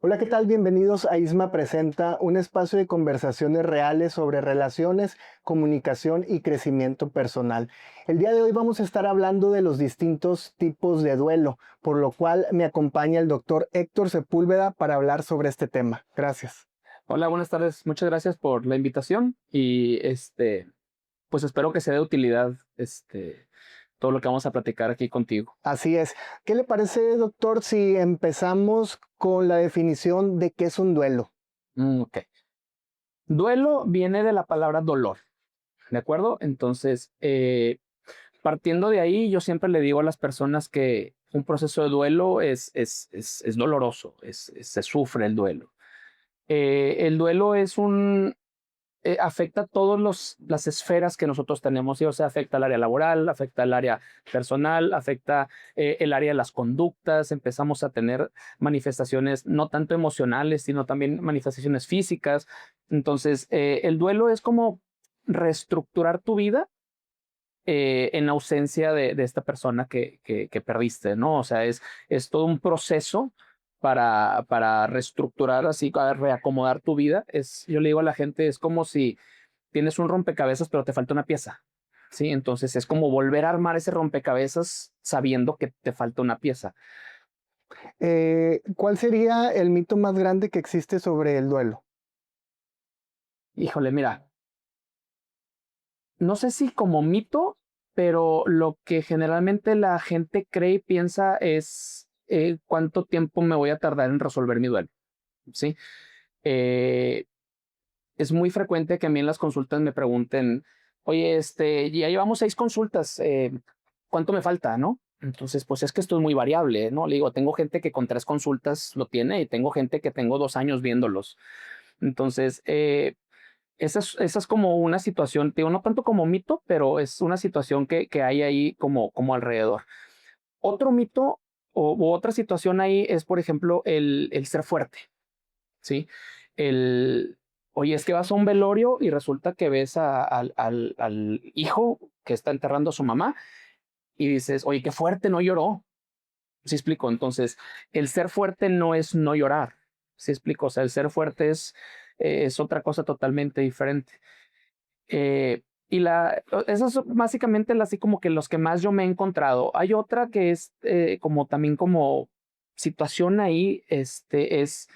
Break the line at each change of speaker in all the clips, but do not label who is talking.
Hola, ¿qué tal? Bienvenidos a Isma Presenta, un espacio de conversaciones reales sobre relaciones, comunicación y crecimiento personal. El día de hoy vamos a estar hablando de los distintos tipos de duelo, por lo cual me acompaña el doctor Héctor Sepúlveda para hablar sobre este tema. Gracias.
Hola, buenas tardes. Muchas gracias por la invitación y pues espero que sea de utilidad todo lo que vamos a platicar aquí contigo.
Así es. ¿Qué le parece, doctor, si empezamos con la definición de qué es un duelo?
Ok. Duelo viene de la palabra dolor, ¿de acuerdo? Entonces, partiendo de ahí, yo siempre le digo a las personas que un proceso de duelo es doloroso, se sufre el duelo. El duelo es afecta todas las esferas que nosotros tenemos, ¿sí? O sea, afecta el área laboral, afecta el área personal, afecta el área de las conductas, empezamos a tener manifestaciones no tanto emocionales, sino también manifestaciones físicas. Entonces, el duelo es como reestructurar tu vida en ausencia de esta persona que perdiste, ¿no? O sea, es todo un proceso para reestructurar, así, para reacomodar tu vida. Yo le digo a la gente, es como si tienes un rompecabezas, pero te falta una pieza, ¿sí? Entonces es como volver a armar ese rompecabezas sabiendo que te falta una pieza.
¿Cuál sería el mito más grande que existe sobre el duelo?
Híjole, mira, no sé si como mito, pero lo que generalmente la gente cree y piensa es cuánto tiempo me voy a tardar en resolver mi duelo, ¿sí? Eh, es muy frecuente que a mí en las consultas me pregunten, oye, ya llevamos 6 consultas, ¿cuánto me falta, no? Entonces, pues es que esto es muy variable, ¿no? Le digo, tengo gente que con 3 consultas lo tiene y tengo gente que tengo 2 años viéndolos. Entonces, esa es como una situación, te digo, no tanto como mito, pero es una situación que hay ahí como alrededor. Otro mito u otra situación ahí es, por ejemplo, el ser fuerte, ¿sí? El, oye, es que vas a un velorio y resulta que ves al hijo que está enterrando a su mamá y dices, oye, qué fuerte, no lloró. ¿Sí explico? Entonces, el ser fuerte no es no llorar. ¿Sí explico? O sea, el ser fuerte es otra cosa totalmente diferente. Esas son básicamente así como que los que más yo me he encontrado. Hay otra que es como también como situación ahí, es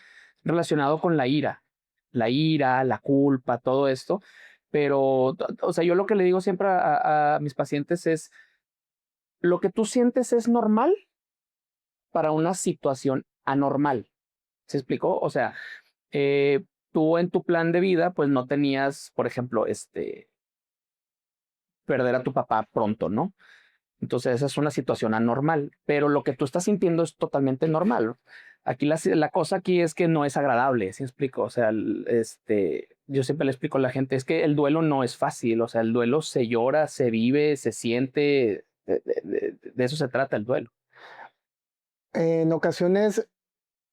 relacionado con la ira, la culpa, todo esto. Pero, o sea, yo lo que le digo siempre a mis pacientes es, lo que tú sientes es normal para una situación anormal. ¿Se explicó? O sea, tú en tu plan de vida, pues no tenías, por ejemplo, perder a tu papá pronto, ¿no? Entonces esa es una situación anormal, pero lo que tú estás sintiendo es totalmente normal. Aquí la cosa aquí es que no es agradable, ¿sí explico? O sea, yo siempre le explico a la gente, es que el duelo no es fácil, o sea, el duelo se llora, se vive, se siente, de eso se trata el duelo.
En ocasiones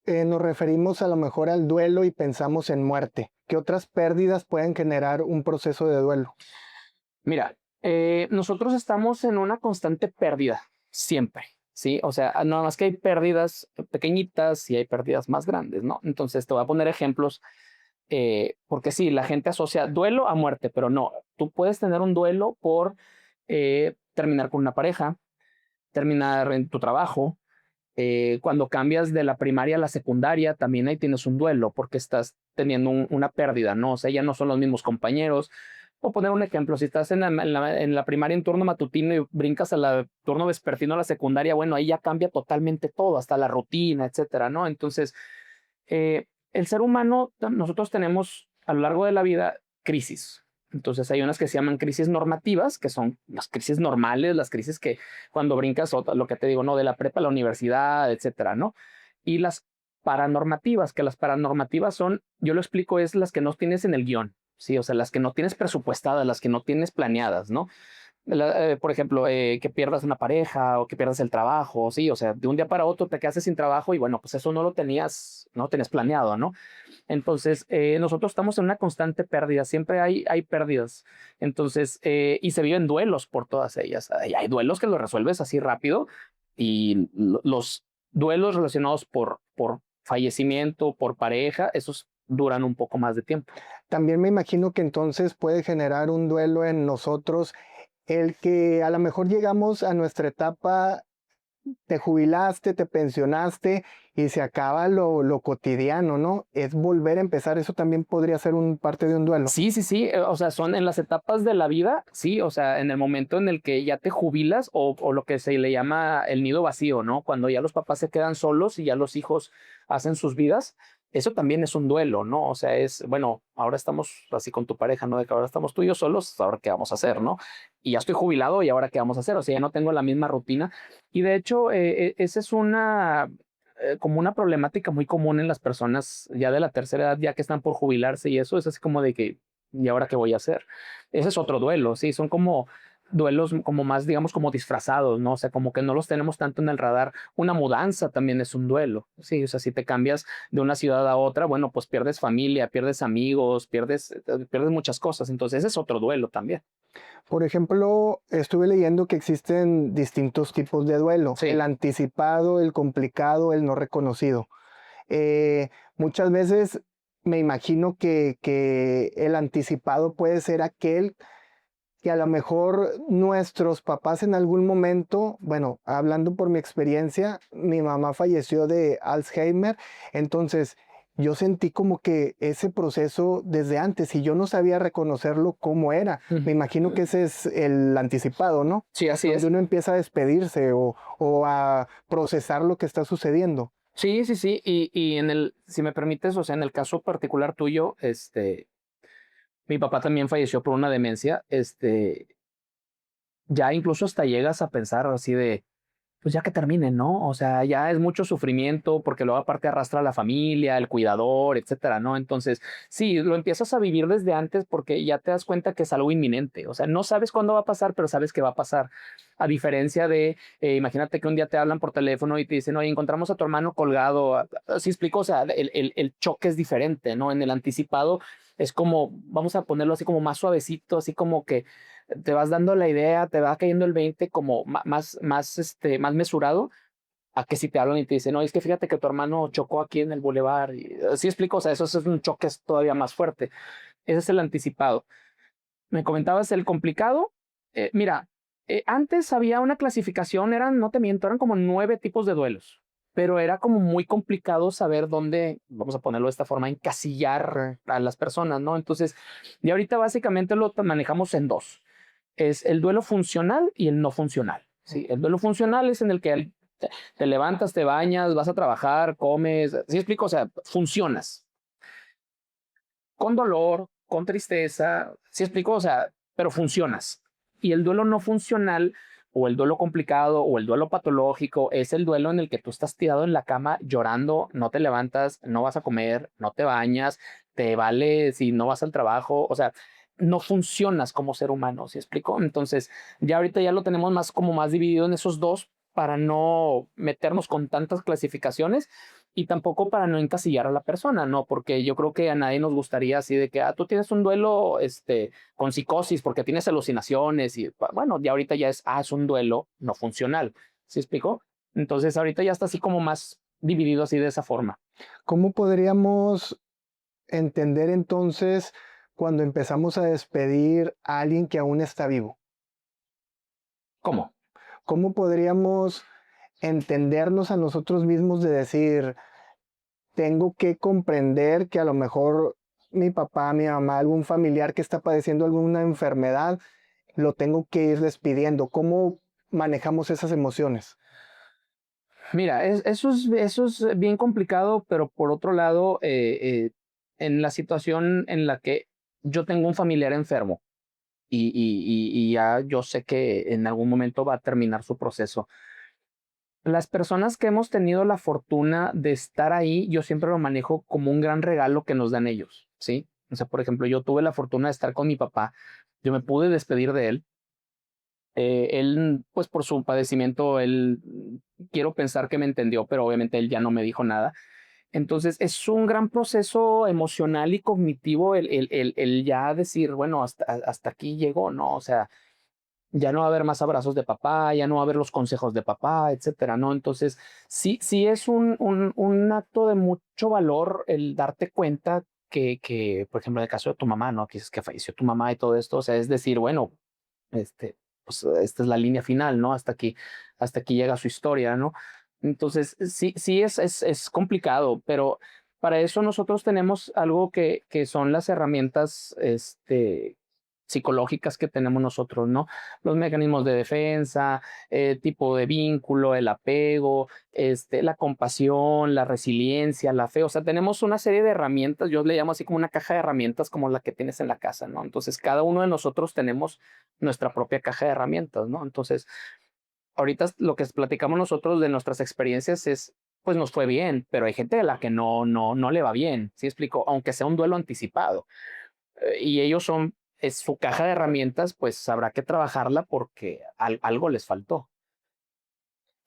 nos referimos a lo mejor al duelo y pensamos en muerte. ¿Qué otras pérdidas pueden generar un proceso de duelo?
Mira, nosotros estamos en una constante pérdida, siempre, ¿sí? O sea, nada más que hay pérdidas pequeñitas y hay pérdidas más grandes, ¿no? Entonces te voy a poner ejemplos, porque sí, la gente asocia duelo a muerte, pero no, tú puedes tener un duelo por terminar con una pareja, terminar en tu trabajo, cuando cambias de la primaria a la secundaria, también ahí tienes un duelo porque estás teniendo una pérdida, ¿no? O sea, ya no son los mismos compañeros. O poner un ejemplo, si estás en la primaria en turno matutino y brincas a la turno vespertino a la secundaria, bueno, ahí ya cambia totalmente todo, hasta la rutina, etcétera, ¿no? Entonces, el ser humano, nosotros tenemos a lo largo de la vida crisis. Entonces hay unas que se llaman crisis normativas, que son las crisis normales, las crisis que cuando brincas, lo que te digo, ¿no? De la prepa a la universidad, etcétera, ¿no? Y las paranormativas, que las paranormativas son, yo lo explico, es las que no tienes en el guión, ¿sí? O sea, las que no tienes presupuestadas, las que no tienes planeadas, ¿no? Por ejemplo, que pierdas una pareja o que pierdas el trabajo, sí, o sea, de un día para otro te quedas sin trabajo y bueno, pues eso no tenías planeado, ¿no? Entonces, nosotros estamos en una constante pérdida, siempre hay pérdidas. Entonces, y se viven duelos por todas ellas. Hay duelos que los resuelves así rápido y los duelos relacionados por fallecimiento por pareja, esos duran un poco más de tiempo.
También me imagino que entonces puede generar un duelo en nosotros el que a lo mejor llegamos a nuestra etapa, te jubilaste, te pensionaste y se acaba lo cotidiano, ¿no? Es volver a empezar, eso también podría ser un parte de un duelo.
Sí, sí, sí, o sea, son en las etapas de la vida, sí, o sea, en el momento en el que ya te jubilas o lo que se le llama el nido vacío, ¿no? Cuando ya los papás se quedan solos y ya los hijos hacen sus vidas, eso también es un duelo, ¿no? O sea, es, bueno, ahora estamos así con tu pareja, ¿no? De que ahora estamos tú y yo solos, ahora qué vamos a hacer, ¿no? Y ya estoy jubilado y ahora qué vamos a hacer, o sea, ya no tengo la misma rutina. Y de hecho, esa es una como una problemática muy común en las personas ya de la tercera edad, ya que están por jubilarse y eso es así como de que, ¿y ahora qué voy a hacer? Ese es otro duelo, sí, son como duelos como más, digamos, como disfrazados, ¿no? O sea, como que no los tenemos tanto en el radar. Una mudanza también es un duelo, sí, o sea, si te cambias de una ciudad a otra, bueno, pues pierdes familia, pierdes amigos, pierdes muchas cosas, entonces ese es otro duelo también.
Por ejemplo, estuve leyendo que existen distintos tipos de duelo, el
Sí.
anticipado, el complicado, el no reconocido. Muchas veces me imagino que el anticipado puede ser aquel que a lo mejor nuestros papás en algún momento, bueno, hablando por mi experiencia, mi mamá falleció de Alzheimer, entonces yo sentí como que ese proceso desde antes y yo no sabía reconocerlo cómo era.
Ujú.
Me imagino que ese es el anticipado, ¿no?
Sí, así
Donde
es.
uno empieza a despedirse o a procesar lo que está sucediendo.
Sí, sí, sí. Y en el, si me permites, o sea, en el caso particular tuyo, mi papá también falleció por una demencia. Ya incluso hasta llegas a pensar así de, pues ya que termine, ¿no? O sea, ya es mucho sufrimiento porque luego aparte arrastra a la familia, el cuidador, etcétera, ¿no? Entonces, sí, lo empiezas a vivir desde antes porque ya te das cuenta que es algo inminente. O sea, no sabes cuándo va a pasar, pero sabes que va a pasar. A diferencia de, imagínate que un día te hablan por teléfono y te dicen, oye, encontramos a tu hermano colgado. Así explico, o sea, el choque es diferente, ¿no? En el anticipado es como, vamos a ponerlo así como más suavecito, así como que te vas dando la idea, te va cayendo el 20 como más mesurado, a que si te hablan y te dicen, no, es que fíjate que tu hermano chocó aquí en el bulevar. Y así explico, o sea, eso es un choque es todavía más fuerte. Ese es el anticipado. Me comentabas el complicado. Mira, antes había una clasificación, no te miento, eran como 9 tipos de duelos, pero era como muy complicado saber dónde, vamos a ponerlo de esta forma, encasillar
Ok.
a las personas, ¿no? Entonces, y ahorita básicamente lo manejamos en dos. Es el duelo funcional y el no funcional. ¿Sí? El duelo funcional es en el que te levantas, te bañas, vas a trabajar, comes, ¿sí explico? O sea, funcionas con dolor, con tristeza, ¿sí explico? O sea, pero funcionas. Y el duelo no funcional o el duelo complicado o el duelo patológico es el duelo en el que tú estás tirado en la cama llorando, no te levantas, no vas a comer, no te bañas, te vale si no vas al trabajo, o sea, no funcionas como ser humano, ¿sí explico? Entonces, ya ahorita ya lo tenemos más como más dividido en esos dos para no meternos con tantas clasificaciones y tampoco para no encasillar a la persona, ¿no? Porque yo creo que a nadie nos gustaría así de que, tú tienes un duelo, con psicosis porque tienes alucinaciones y bueno, ya ahorita ya es un duelo no funcional. ¿Sí explico? Entonces ahorita ya está así como más dividido así de esa forma.
¿Cómo podríamos entender entonces cuando empezamos a despedir a alguien que aún está vivo?
¿Cómo?
¿Cómo podríamos entendernos a nosotros mismos de decir, tengo que comprender que a lo mejor mi papá, mi mamá, algún familiar que está padeciendo alguna enfermedad, lo tengo que ir despidiendo? ¿Cómo manejamos esas emociones?
Mira, eso es bien complicado, pero por otro lado, en la situación en la que yo tengo un familiar enfermo y ya yo sé que en algún momento va a terminar su proceso. Las personas que hemos tenido la fortuna de estar ahí, yo siempre lo manejo como un gran regalo que nos dan ellos, ¿sí? O sea, por ejemplo, yo tuve la fortuna de estar con mi papá, yo me pude despedir de él. Él, pues por su padecimiento, quiero pensar que me entendió, pero obviamente él ya no me dijo nada. Entonces, es un gran proceso emocional y cognitivo el ya decir, bueno, hasta aquí llegó, ¿no? O sea, ya no va a haber más abrazos de papá, ya no va a haber los consejos de papá, etcétera, ¿no? Entonces, sí es un acto de mucho valor el darte cuenta por ejemplo, en el caso de tu mamá, ¿no? Que dices que falleció tu mamá y todo esto, o sea, es decir, bueno, pues esta es la línea final, ¿no? Hasta aquí llega su historia, ¿no? Entonces, sí es complicado, pero para eso nosotros tenemos algo que son las herramientas, psicológicas que tenemos nosotros, ¿no? Los mecanismos de defensa, tipo de vínculo, el apego, la compasión, la resiliencia, la fe. O sea, tenemos una serie de herramientas, yo le llamo así como una caja de herramientas como la que tienes en la casa, ¿no? Entonces, cada uno de nosotros tenemos nuestra propia caja de herramientas, ¿no? Entonces, ahorita lo que platicamos nosotros de nuestras experiencias es, pues nos fue bien, pero hay gente a la que no le va bien, ¿sí explico? Aunque sea un duelo anticipado. Y ellos es su caja de herramientas, pues habrá que trabajarla porque algo les faltó.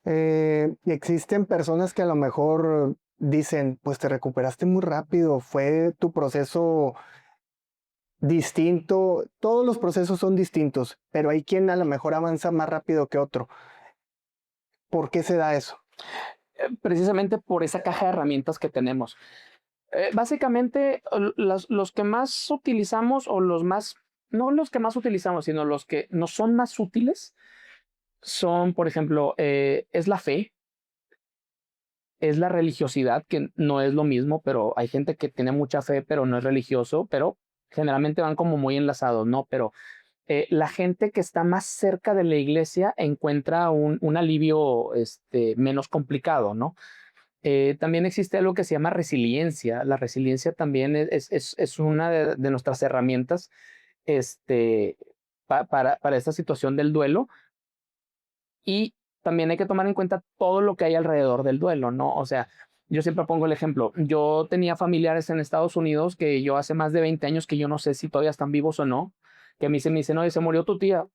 Existen personas que a lo mejor dicen, pues te recuperaste muy rápido, fue tu proceso distinto, todos los procesos son distintos, pero hay quien a lo mejor avanza más rápido que otro. ¿Por qué se da eso?
Precisamente por esa caja de herramientas que tenemos. Básicamente, los que más utilizamos o los más, no los que más utilizamos, sino los que no son más útiles, son, por ejemplo, es la fe, es la religiosidad, que no es lo mismo, pero hay gente que tiene mucha fe, pero no es religioso, pero generalmente van como muy enlazados, ¿no? Pero la gente que está más cerca de la iglesia encuentra un alivio menos complicado, ¿no? También existe algo que se llama resiliencia. La resiliencia también es una de nuestras herramientas este, para esta situación del duelo. Y también hay que tomar en cuenta todo lo que hay alrededor del duelo, ¿no? O sea, yo siempre pongo el ejemplo. Yo tenía familiares en Estados Unidos que yo hace más de 20 años que yo no sé si todavía están vivos o no, que a mí se me dicen, oye, se murió tu tía.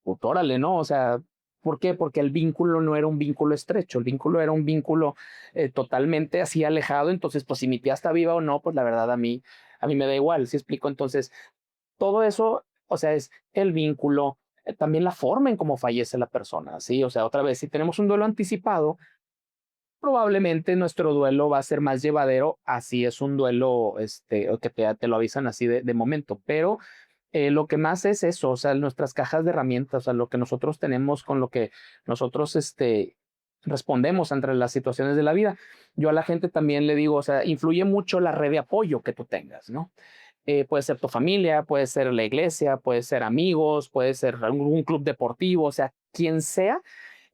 Pues órale, ¿no? O sea, ¿por qué? Porque el vínculo no era un vínculo estrecho, el vínculo era un vínculo totalmente así alejado. Entonces, pues si mi tía está viva o no, pues la verdad a mí me da igual, ¿sí explico? Entonces, todo eso, o sea, es el vínculo, también la forma en cómo fallece la persona, ¿sí? O sea, otra vez, si tenemos un duelo anticipado, probablemente nuestro duelo va a ser más llevadero, así es un duelo, o que te lo avisan así de momento, pero lo que más es eso, o sea, nuestras cajas de herramientas, o sea, lo que nosotros tenemos con lo que nosotros, respondemos ante las situaciones de la vida. Yo a la gente también le digo, o sea, influye mucho la red de apoyo que tú tengas, ¿no? Puede ser tu familia, puede ser la iglesia, puede ser amigos, puede ser algún club deportivo, o sea, quien sea.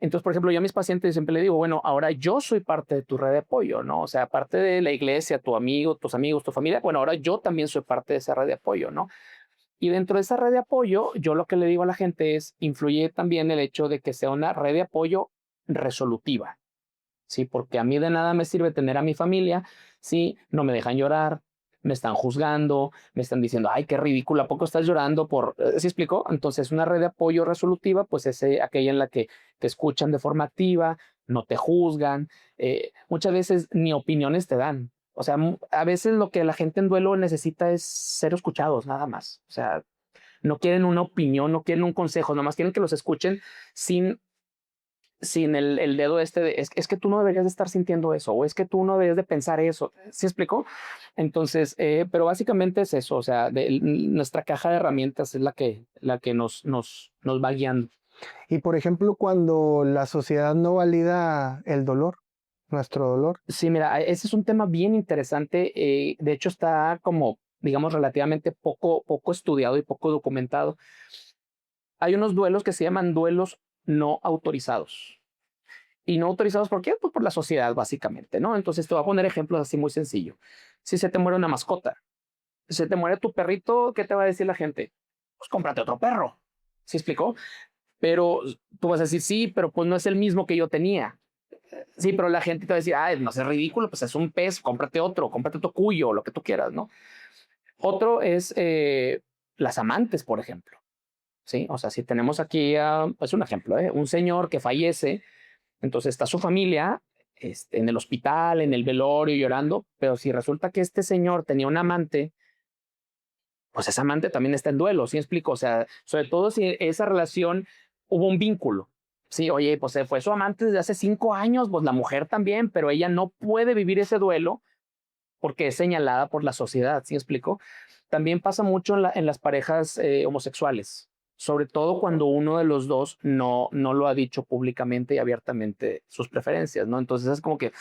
Entonces, por ejemplo, yo a mis pacientes siempre le digo, bueno, ahora yo soy parte de tu red de apoyo, ¿no? O sea, aparte de la iglesia, tu amigo, tus amigos, tu familia, bueno, ahora yo también soy parte de esa red de apoyo, ¿no? Y dentro de esa red de apoyo, yo lo que le digo a la gente es, influye también el hecho de que sea una red de apoyo resolutiva, ¿sí? Porque a mí de nada me sirve tener a mi familia si no me dejan llorar, me están juzgando, me están diciendo, ay, qué ridículo, ¿a poco estás llorando por...? ¿Sí explicó? Entonces, una red de apoyo resolutiva, pues es aquella en la que te escuchan de forma activa, no te juzgan, muchas veces ni opiniones te dan. O sea, a veces lo que la gente en duelo necesita es ser escuchados, nada más. O sea, no quieren una opinión, no quieren un consejo, nomás quieren que los escuchen sin el dedo es que tú no deberías de estar sintiendo eso, o es que tú no deberías de pensar eso. ¿Sí explico? Entonces, pero básicamente es eso, o sea, nuestra caja de herramientas es la que nos va guiando.
Y por ejemplo, cuando la sociedad no valida el dolor, nuestro dolor.
Sí, mira, ese es un tema bien interesante. De hecho, está como, digamos, relativamente poco estudiado y poco documentado. Hay unos duelos que se llaman duelos no autorizados. Y no autorizados, ¿por qué? Pues por la sociedad, básicamente, ¿no? Entonces te voy a poner ejemplos así muy sencillo. Si se te muere una mascota, si se te muere tu perrito, ¿qué te va a decir la gente? Pues cómprate otro perro. ¿Sí explicó? Pero tú vas a decir, sí, pero pues no es el mismo que yo tenía. Sí, pero la gente te va a decir, no es ridículo, pues es un pez, cómprate otro cuyo, lo que tú quieras, ¿no? Otro es las amantes, por ejemplo. Sí, o sea, si tenemos aquí, es un ejemplo, un señor que fallece. Entonces está su familia en el hospital, en el velorio, llorando, pero si resulta que este señor tenía un amante, pues esa amante también está en duelo, ¿sí me explico? O sea, sobre todo si esa relación hubo un vínculo. Sí, oye, pues se fue su amante desde hace 5 años, pues la mujer también, pero ella no puede vivir ese duelo porque es señalada por la sociedad, ¿sí me explico? También pasa mucho en las parejas homosexuales, sobre todo cuando uno de los dos no lo ha dicho públicamente y abiertamente sus preferencias, ¿no? Entonces es como que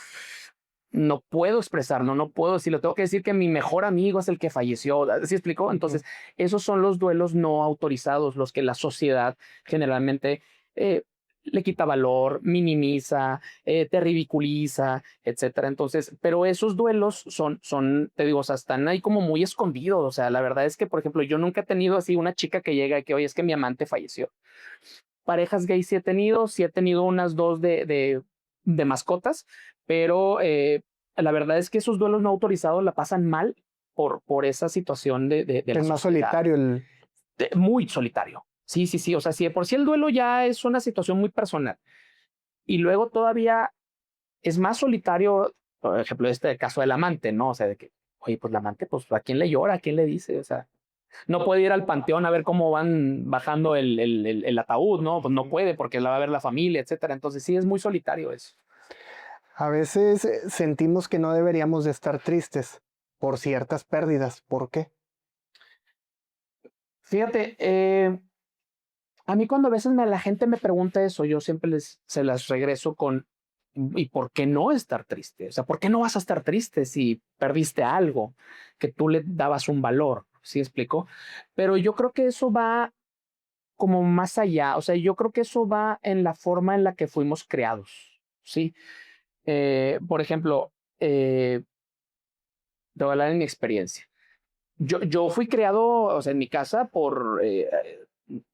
no puedo expresarlo, no puedo decirlo, tengo que decir que mi mejor amigo es el que falleció, ¿sí explicó? Entonces, esos son los duelos no autorizados, los que la sociedad generalmente eh, le quita valor, minimiza, te ridiculiza, etcétera. Entonces, pero esos duelos te digo, o sea, están ahí como muy escondidos. O sea, la verdad es que, por ejemplo, yo nunca he tenido así una chica que llega y que, oye, es que mi amante falleció. Parejas gays sí he tenido unas dos de mascotas, pero la verdad es que esos duelos no autorizados la pasan mal por esa situación de la
Es más
sociedad.
solitario el...
Muy solitario. Sí, sí, sí. O sea, si de por sí el duelo ya es una situación muy personal y luego todavía es más solitario, por ejemplo, este caso del amante, ¿no? O sea, de que, oye, pues el amante, pues ¿a quién le llora? ¿A quién le dice? O sea, no puede ir al panteón a ver cómo van bajando el ataúd, ¿no? Pues no puede porque la va a ver la familia, etcétera. Entonces sí es muy solitario eso.
A veces sentimos que no deberíamos de estar tristes por ciertas pérdidas. ¿Por qué?
Fíjate, a mí cuando a veces la gente me pregunta eso, yo siempre se las regreso con, ¿y por qué no estar triste? O sea, ¿por qué no vas a estar triste si perdiste algo que tú le dabas un valor? ¿Sí explico? Pero yo creo que eso va como más allá, o sea, yo creo que eso va en la forma en la que fuimos creados, ¿sí? Por ejemplo, te voy a hablar en mi experiencia. Yo fui criado, o sea, en mi casa por,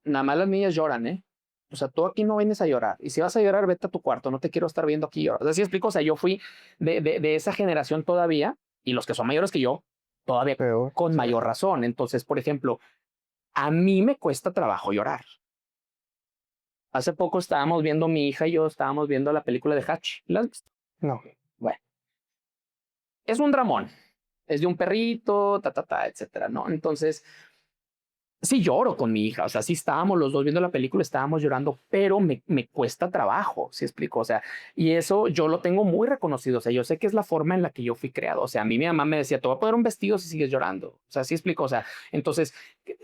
nada más las niñas lloran, ¿eh? O sea, tú aquí no vienes a llorar. Y si vas a llorar, vete a tu cuarto. No te quiero estar viendo aquí llorar. O sea, ¿sí explico? O sea, yo fui de esa generación todavía, y los que son mayores que yo, todavía
Peor.
con
Sí.
mayor razón. Entonces, por ejemplo, a mí me cuesta trabajo llorar. Hace poco estábamos viendo, mi hija y yo estábamos viendo la película de Hatch. ¿La has visto?
No.
Bueno, es un dramón. Es de un perrito, etcétera, ¿no? Entonces, sí lloro con mi hija, o sea, sí estábamos los dos viendo la película, estábamos llorando, pero me cuesta trabajo, ¿sí explico? O sea, y eso yo lo tengo muy reconocido, o sea, yo sé que es la forma en la que yo fui creado, o sea, a mí mi mamá me decía, te voy a poner un vestido si sigues llorando, o sea, sí explico, o sea, entonces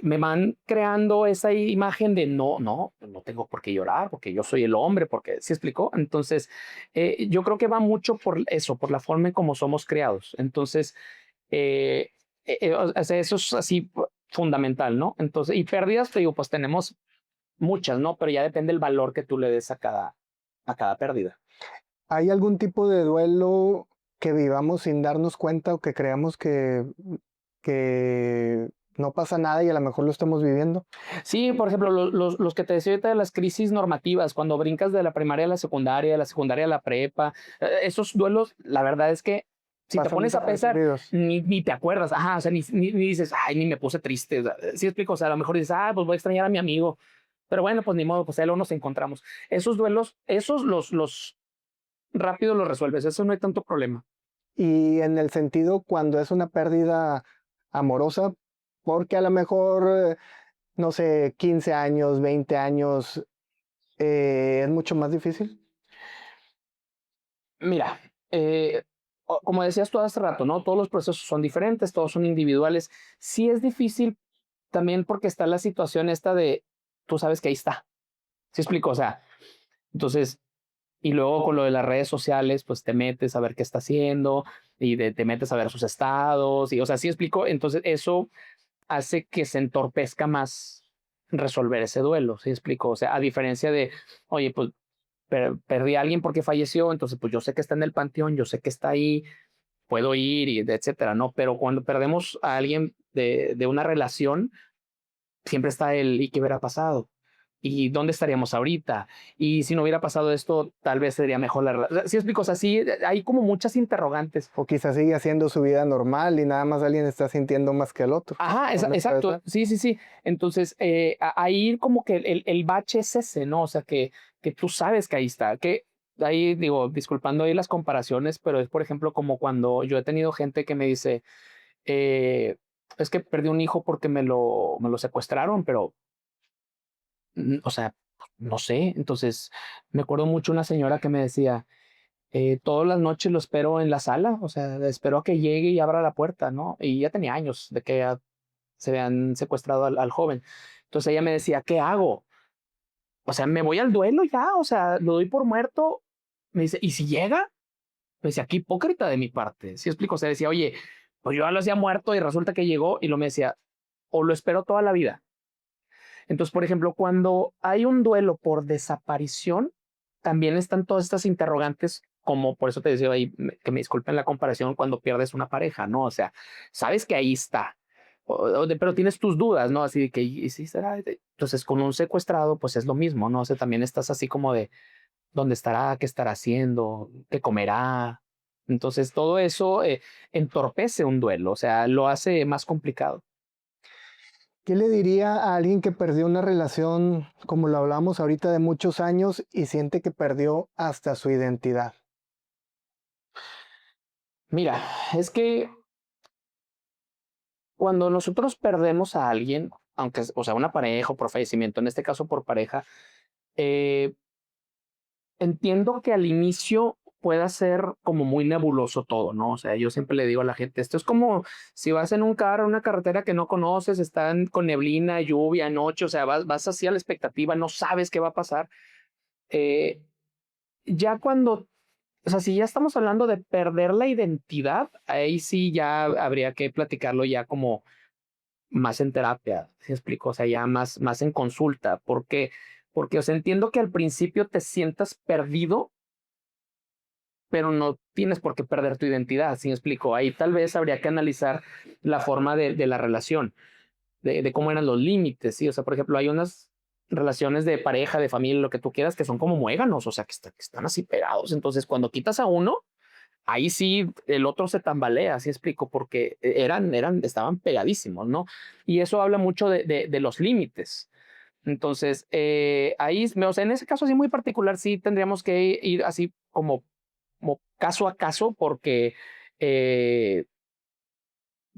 me van creando esa imagen de no tengo por qué llorar, porque yo soy el hombre, porque, ¿sí explicó? Entonces, yo creo que va mucho por eso, por la forma en cómo somos creados, entonces, eh, o sea, eso es así fundamental, ¿no? Entonces, y pérdidas, te digo, pues tenemos muchas, ¿no? Pero ya depende el valor que tú le des a cada pérdida.
¿Hay algún tipo de duelo que vivamos sin darnos cuenta o que creamos que no pasa nada y a lo mejor lo estamos viviendo?
Sí, por ejemplo, los que te decía ahorita de las crisis normativas, cuando brincas de la primaria a la secundaria, de la secundaria a la prepa, esos duelos, la verdad es que si te
Pasan
pones a pensar,
desapercibidos.
ni te acuerdas, ajá, o sea, ni dices, ay, ni me puse triste. O sea, sí explico, o sea, a lo mejor dices, ah, pues voy a extrañar a mi amigo, pero bueno, pues ni modo, pues ahí luego nos encontramos. Esos duelos, esos los rápido los resuelves, eso no hay tanto problema.
Y en el sentido cuando es una pérdida amorosa, porque a lo mejor, no sé, 15 años, 20 años, es mucho más difícil.
Mira, como decías tú hace rato, ¿no? Todos los procesos son diferentes, todos son individuales. Sí es difícil también porque está la situación esta de, tú sabes que ahí está. ¿Sí explico? O sea, entonces, y luego con lo de las redes sociales, pues te metes a ver qué está haciendo y te metes a ver sus estados y, o sea, sí explico. Entonces, eso hace que se entorpezca más resolver ese duelo, ¿sí explico? O sea, a diferencia de, oye, pues perdí a alguien porque falleció, entonces pues yo sé que está en el panteón, yo sé que está ahí, puedo ir y etcétera, ¿no? Pero cuando perdemos a alguien de una relación, siempre está el ¿y qué hubiera pasado? ¿Y dónde estaríamos ahorita? Y si no hubiera pasado esto, tal vez sería mejor la relación. ¿Sí explico? O sea, sí, hay como muchas interrogantes.
O quizás sigue haciendo su vida normal y nada más alguien está sintiendo más que el otro.
Ajá,
¿Dónde puede
exacto.
estar?
Sí, sí, sí. Entonces, ahí como que el bache es ese, ¿no? O sea, que tú sabes que ahí está. Que ahí digo, disculpando ahí las comparaciones, pero es por ejemplo como cuando yo he tenido gente que me dice, es que perdí un hijo porque me lo secuestraron, pero, o sea, no sé. Entonces, me acuerdo mucho una señora que me decía, todas las noches lo espero en la sala, o sea, espero a que llegue y abra la puerta, ¿no? Y ya tenía años de que ya se habían secuestrado al joven. Entonces ella me decía, ¿qué hago? O sea, me voy al duelo ya, o sea, lo doy por muerto. Me dice, ¿y si llega? Me decía, qué hipócrita de mi parte. ¿Sí explico? O sea, decía, oye, pues yo ya lo hacía muerto y resulta que llegó y lo me decía, o lo espero toda la vida. Entonces, por ejemplo, cuando hay un duelo por desaparición, también están todas estas interrogantes, como por eso te decía ahí, que me disculpen la comparación cuando pierdes una pareja, ¿no? O sea, sabes que ahí está, pero tienes tus dudas, ¿no? Así de que, ¿y si será? Entonces, con un secuestrado, pues es lo mismo, ¿no? O sea, también estás así como de, ¿dónde estará? ¿Qué estará haciendo? ¿Qué comerá? Entonces, todo eso entorpece un duelo, o sea, lo hace más complicado.
¿Qué le diría a alguien que perdió una relación, como lo hablamos ahorita, de muchos años y siente que perdió hasta su identidad?
Mira, es que cuando nosotros perdemos a alguien, aunque, o sea, una pareja o por fallecimiento, en este caso por pareja, eh, entiendo que al inicio pueda ser como muy nebuloso todo, ¿no? O sea, yo siempre le digo a la gente, esto es como si vas en un carro, una carretera que no conoces, están con neblina, lluvia, noche, o sea, vas así a la expectativa, no sabes qué va a pasar. Eh, ya cuando, o sea, si ya estamos hablando de perder la identidad, ahí sí ya habría que platicarlo ya como más en terapia, ¿sí explico? O sea, ya más en consulta. ¿Por qué? Porque, o sea, entiendo que al principio te sientas perdido, pero no tienes por qué perder tu identidad, ¿sí me explico? Ahí tal vez habría que analizar la forma de la relación, de cómo eran los límites, ¿sí? O sea, por ejemplo, hay unas relaciones de pareja, de familia, lo que tú quieras, que son como muéganos, o sea, que están así pegados. Entonces, cuando quitas a uno, ahí sí el otro se tambalea, así explico, porque estaban pegadísimos, ¿no? Y eso habla mucho de los límites. Entonces, ahí, o sea, en ese caso así muy particular, sí tendríamos que ir así como caso a caso, porque,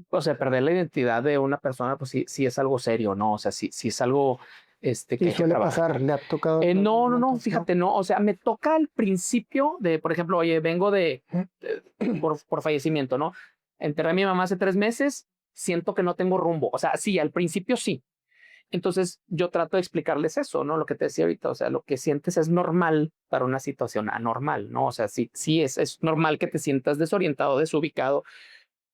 o sea, perder la identidad de una persona, pues sí es algo serio, ¿no? O sea, sí es algo que
Y
hay que
suele
trabajar.
pasar, ¿le ha tocado en algún
No,
momento? ¿No?
fíjate, no, o sea, me toca al principio de, por ejemplo, oye, vengo por fallecimiento, ¿no? Enterré a mi mamá hace 3 meses, siento que no tengo rumbo, o sea, sí, al principio sí. Entonces yo trato de explicarles eso, ¿no? Lo que te decía ahorita, o sea, lo que sientes es normal para una situación anormal, ¿no? O sea, sí es normal que te sientas desorientado, desubicado,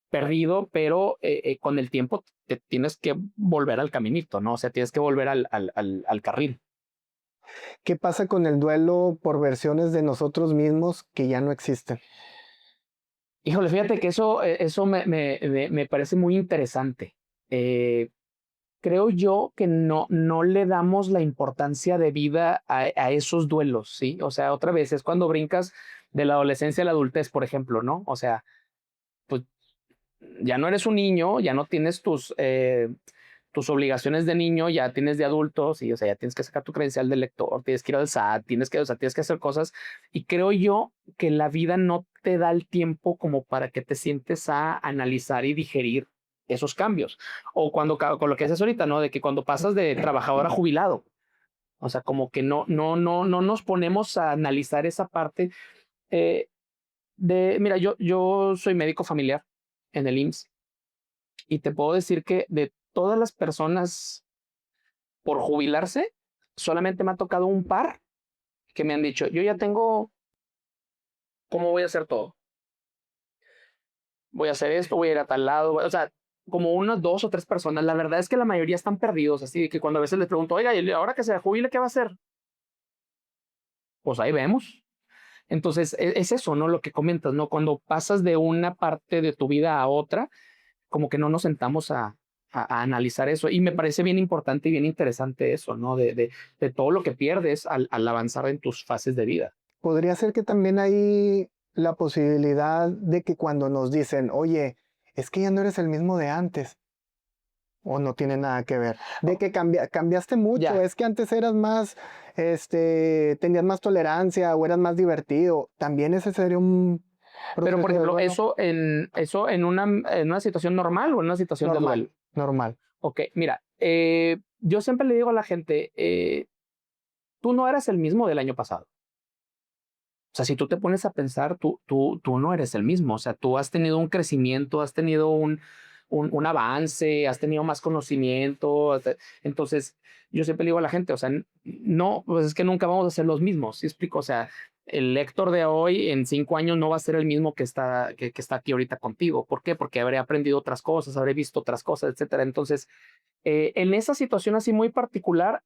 perdido, pero con el tiempo te tienes que volver al caminito, ¿no? O sea, tienes que volver al carril.
¿Qué pasa con el duelo por versiones de nosotros mismos que ya no existen?
Híjole, fíjate que eso me parece muy interesante. Eh, Creo yo que no le damos la importancia de vida a esos duelos, ¿sí? O sea, otra vez es cuando brincas de la adolescencia a la adultez, por ejemplo, ¿no? O sea, pues ya no eres un niño, ya no tienes tus obligaciones de niño, ya tienes de adulto, sí, o sea, ya tienes que sacar tu credencial de lector, tienes que ir al SAT, o sea, tienes que hacer cosas. Y creo yo que la vida no te da el tiempo como para que te sientes a analizar y digerir esos cambios. O con lo que haces ahorita, ¿no? De que cuando pasas de trabajador a jubilado, o sea, como que no nos ponemos a analizar esa parte eh, mira, yo soy médico familiar en el IMSS y te puedo decir que de todas las personas por jubilarse, solamente me ha tocado un par que me han dicho, yo ya tengo cómo voy a hacer todo. Voy a hacer esto, voy a ir a tal lado. O sea, como unas 2 o 3 personas. La verdad es que la mayoría están perdidos. Así que cuando a veces les pregunto, oiga, ¿y ahora que se jubile, qué va a hacer? Pues ahí vemos. Entonces, es eso, ¿no? Lo que comentas, ¿no? Cuando pasas de una parte de tu vida a otra, como que no nos sentamos a analizar eso. Y me parece bien importante y bien interesante eso, ¿no? De todo lo que pierdes al avanzar en tus fases de vida.
Podría ser que también hay la posibilidad de que cuando nos dicen, oye, es que ya no eres el mismo de antes, o no tiene nada que ver, de que cambiaste mucho,
Ya,
es que antes eras más, tenías más tolerancia o eras más divertido, también ese sería un
Pero, por
proceso de
ejemplo,
duelo.
eso en una situación normal o en una situación de duelo.
Normal.
Ok, mira, yo siempre le digo a la gente, tú no eras el mismo del año pasado. O sea, si tú te pones a pensar, tú no eres el mismo. O sea, tú has tenido un crecimiento, has tenido un avance, has tenido más conocimiento. Entonces, yo siempre le digo a la gente, o sea, no, pues es que nunca vamos a ser los mismos. ¿Sí explico? O sea, el Héctor de hoy en 5 años no va a ser el mismo que está aquí ahorita contigo. ¿Por qué? Porque habré aprendido otras cosas, habré visto otras cosas, etcétera. Entonces, en esa situación así muy particular,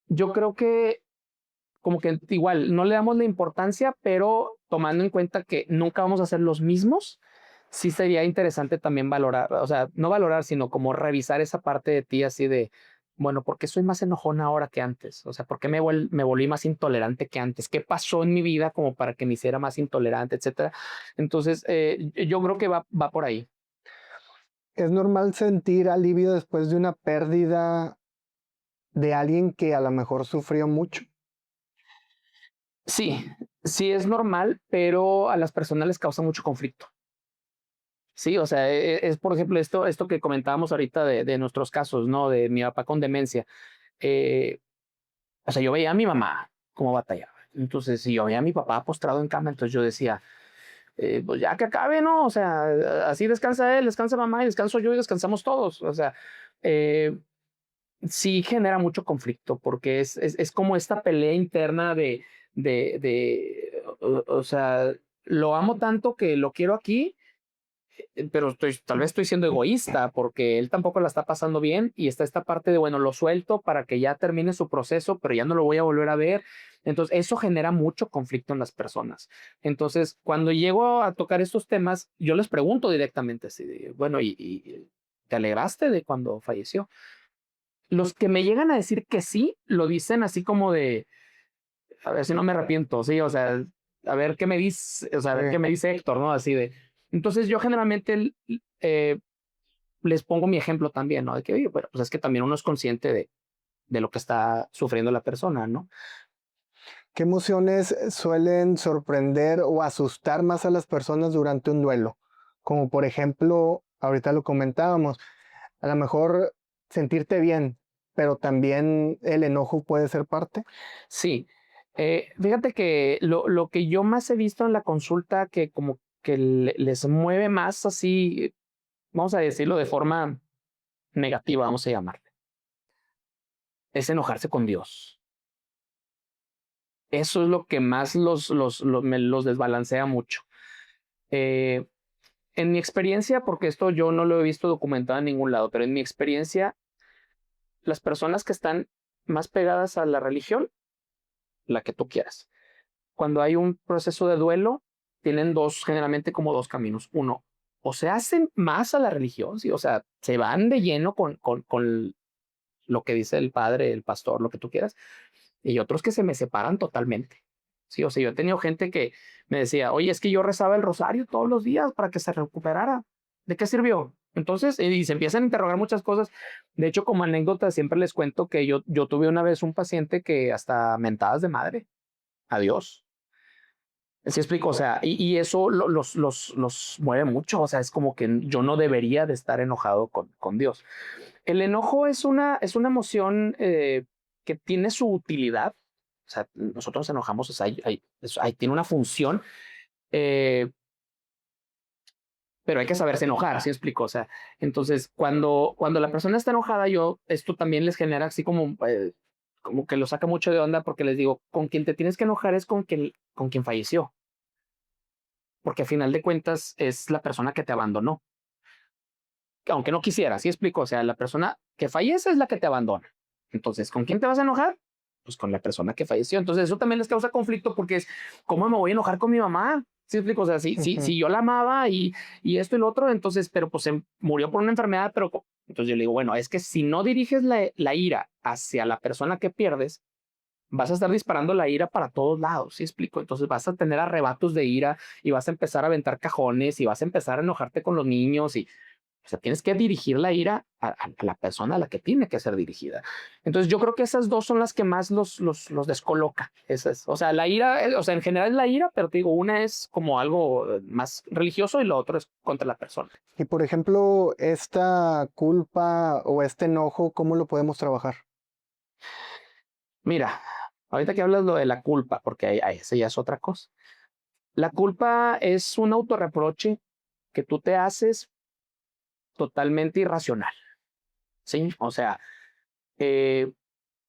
yo creo que como que igual no le damos la importancia, pero tomando en cuenta que nunca vamos a ser los mismos, sí sería interesante también valorar, o sea, no valorar, sino como revisar esa parte de ti así de, bueno, ¿por qué soy más enojona ahora que antes? O sea, ¿por qué me volví más intolerante que antes? ¿Qué pasó en mi vida como para que me hiciera más intolerante, etcétera? Entonces, yo creo que va por ahí.
Es normal sentir alivio después de una pérdida de alguien que a lo mejor sufrió mucho.
Sí, sí es normal, pero a las personas les causa mucho conflicto. Sí, o sea, es, por ejemplo esto que comentábamos ahorita de nuestros casos, ¿no? De mi papá con demencia. Eh, o sea, yo veía a mi mamá cómo batallaba. Entonces, si yo veía a mi papá postrado en cama, entonces yo decía, pues ya que acabe, ¿no? O sea, así descansa él, descansa mamá y descanso yo y descansamos todos. O sea, eh, sí genera mucho conflicto porque es como esta pelea interna o sea, lo amo tanto que lo quiero aquí, pero tal vez estoy siendo egoísta porque él tampoco la está pasando bien y está esta parte de, bueno, lo suelto para que ya termine su proceso, pero ya no lo voy a volver a ver. Entonces, eso genera mucho conflicto en las personas. Entonces, cuando llego a tocar estos temas, yo les pregunto directamente así, bueno, ¿y te alegraste de cuando falleció? Los que me llegan a decir que sí, lo dicen así como de, a ver si no me arrepiento, sí, o sea, a ver qué me dice, o sea, a ver qué me dice Héctor, ¿no? Así de. Entonces yo generalmente eh, les pongo mi ejemplo también, ¿no? De que, oye, bueno, pues es que también uno es consciente de lo que está sufriendo la persona, ¿no?
¿Qué emociones suelen sorprender o asustar más a las personas durante un duelo? Como por ejemplo, ahorita lo comentábamos, a lo mejor sentirte bien, pero también el enojo puede ser parte.
Sí, fíjate que lo que yo más he visto en la consulta que como que les mueve más así, vamos a decirlo de forma negativa, vamos a llamarle, es enojarse con Dios. Eso es lo que más me los desbalancea mucho. Eh, en mi experiencia, porque esto yo no lo he visto documentado en ningún lado, pero en mi experiencia, las personas que están más pegadas a la religión, la que tú quieras, cuando hay un proceso de duelo, tienen generalmente como dos caminos. Uno, o se hacen más a la religión, ¿sí? O sea, se van de lleno con lo que dice el padre, el pastor, lo que tú quieras, y otros que se me separan totalmente. Sí, o sea, yo he tenido gente que me decía, oye, es que yo rezaba el rosario todos los días para que se recuperara. ¿De qué sirvió? Entonces, y se empiezan a interrogar muchas cosas. De hecho, como anécdota, siempre les cuento que yo tuve una vez un paciente que hasta mentadas de madre. Adiós. ¿Sí explico? O sea, y eso los mueve mucho. O sea, es como que yo no debería de estar enojado con Dios. El enojo es una emoción que tiene su utilidad. O sea, nosotros nos enojamos, o sea, tiene una función, eh, pero hay que saberse enojar, ¿sí explico? O sea, entonces, cuando la persona está enojada, esto también les genera así como que lo saca mucho de onda porque les digo, con quien te tienes que enojar es con quien falleció, porque a final de cuentas es la persona que te abandonó, aunque no quisiera, ¿sí explico? O sea, la persona que fallece es la que te abandona. Entonces, ¿con quién te vas a enojar? Pues con la persona que falleció. Entonces, eso también les causa conflicto porque es, ¿cómo me voy a enojar con mi mamá? ¿Sí explico? O sea,
Ujú.
si yo la amaba y esto y lo otro, entonces, pero pues se murió por una enfermedad, pero entonces yo le digo, bueno, es que si no diriges la ira hacia la persona que pierdes, vas a estar disparando la ira para todos lados, ¿sí explico? Entonces vas a tener arrebatos de ira y vas a empezar a aventar cajones y vas a empezar a enojarte con los niños y O sea, tienes que dirigir la ira a la persona a la que tiene que ser dirigida. Entonces, yo creo que esas dos son las que más los descoloca. Esas, o sea, la ira, o sea, en general es la ira, pero te digo, una es como algo más religioso y lo otro es contra la persona.
Y por ejemplo, esta culpa o este enojo, ¿cómo lo podemos trabajar?
Mira, ahorita que hablas lo de la culpa, porque ese ya es otra cosa. La culpa es un autorreproche que tú te haces totalmente irracional, ¿sí? O sea, eh,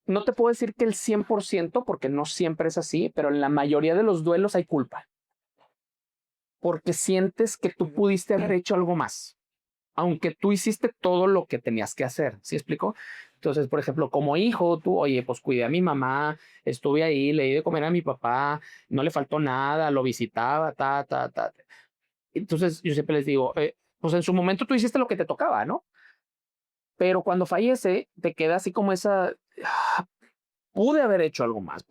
no te puedo decir que el 100% porque no siempre es así, pero en la mayoría de los duelos hay culpa, porque sientes que tú pudiste haber hecho algo más, aunque tú hiciste todo lo que tenías que hacer, ¿sí explico? Entonces, por ejemplo, como hijo, tú, oye, pues cuidé a mi mamá, estuve ahí, le di de comer a mi papá, no le faltó nada, lo visitaba, ta. Entonces, yo siempre les digo, pues en su momento tú hiciste lo que te tocaba, ¿no? Pero cuando fallece, te queda así como esa, pude haber hecho algo más.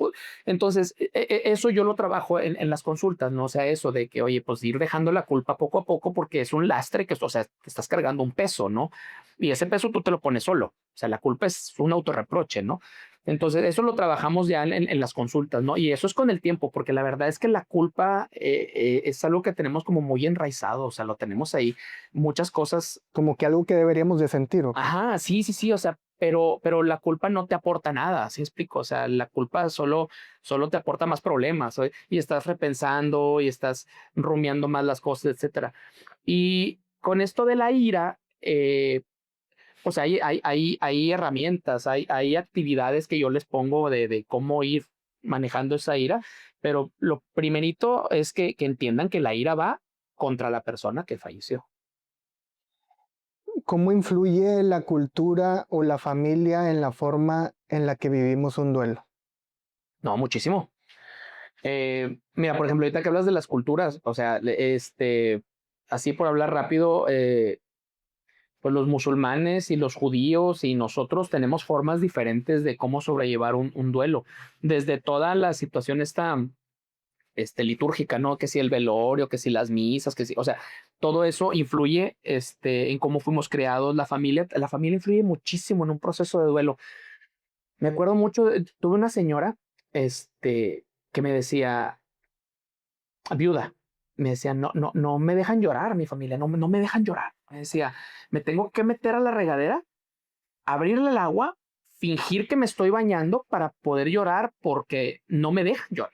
Entonces, eso yo lo trabajo en las consultas, ¿no? O sea, eso de que, oye, pues ir dejando la culpa poco a poco porque es un lastre que, o sea, te estás cargando un peso, ¿no? Y ese peso tú te lo pones solo. O sea, la culpa es un autorreproche, ¿no? Entonces, eso lo trabajamos ya en las consultas, ¿no? Y eso es con el tiempo, porque la verdad es que la culpa es algo que tenemos como muy enraizado, o sea, lo tenemos ahí, muchas cosas.
Como que algo que deberíamos de sentir, ¿o qué?
Ajá, sí, o sea, pero la culpa no te aporta nada, ¿sí explico? O sea, la culpa solo te aporta más problemas, y estás repensando y estás rumiando más las cosas, etcétera. Y con esto de la ira, pues hay herramientas, hay actividades que yo les pongo de cómo ir manejando esa ira, pero lo primerito es que entiendan que la ira va contra la persona que falleció.
¿Cómo influye la cultura o la familia en la forma en la que vivimos un duelo?
No, muchísimo. Mira, por ejemplo, ahorita que hablas de las culturas, o sea, así por hablar rápido, pues los musulmanes y los judíos y nosotros tenemos formas diferentes de cómo sobrellevar un duelo, desde toda la situación esta, litúrgica, ¿no? Que si el velorio, que si las misas, que si, o sea, todo eso influye, en cómo fuimos creados, la familia influye muchísimo en un proceso de duelo. Me acuerdo mucho, tuve una señora, que me decía, viuda, me decía, no me dejan llorar, mi familia, no me dejan llorar. Me decía, me tengo que meter a la regadera, abrirle el agua, fingir que me estoy bañando para poder llorar porque no me dejan llorar.